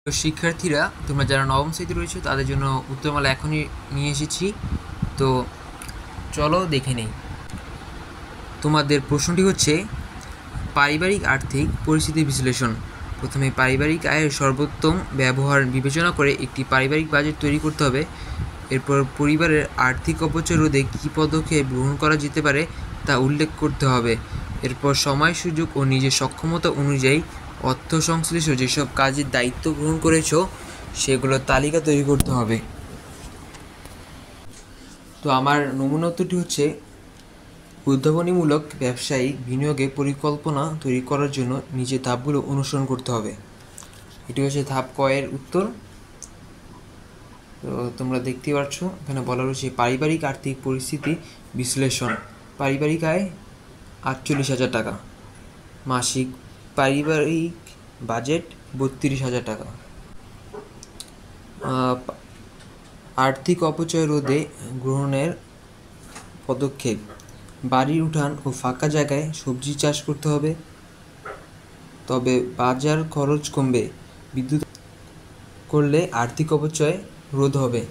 তো শিক্ষার্থীরা, তোমরা যারা নবম শ্রেণীতে রয়েছে তাদের জন্য উত্তরমালা এখনই নিয়ে এসেছি। তো চলো দেখে নেই। তোমাদের প্রশ্নটি হচ্ছে পারিবারিক আর্থিক পরিস্থিতি বিশ্লেষণ। প্রথমে পারিবারিক আয়ের সর্বোত্তম ব্যবহার বিবেচনা করে একটি পারিবারিক বাজেট তৈরি করতে হবে। এরপর পরিবারের আর্থিক অপচয় রোধে কী পদক্ষেপ গ্রহণ করা যেতে পারে তা উল্লেখ করতে হবে। এরপর সময়, সুযোগ ও নিজের সক্ষমতা অনুযায়ী অর্থ সংশ্লিষ্ট যেসব কাজের দায়িত্ব গ্রহণ করেছ সেগুলোর তালিকা তৈরি করতে হবে। তো আমার নমুনা উত্তরটি হচ্ছে উদ্ভাবনীমূলক ব্যবসায়িক বিনিয়োগে পরিকল্পনা তৈরি করার জন্য নিজের ধাপগুলো অনুসরণ করতে হবে। এটি হচ্ছে ধাপ কয়ের উত্তর। তো তোমরা দেখতেই পাচ্ছ এখানে বলা রয়েছে পারিবারিক আর্থিক পরিস্থিতি বিশ্লেষণ। পারিবারিক আয় 48,000 টাকা, মাসিক পারিবারিক বাজেট 32,000 টাকা। আর্থিক অপচয় রোধে গ্রহণের পদক্ষেপ: বাড়ির উঠান ও ফাঁকা জায়গায় সবজি চাষ করতে হবে, তবে বাজার খরচ কমবে। বিদ্যুৎ করলে আর্থিক অপচয় রোধ হবে।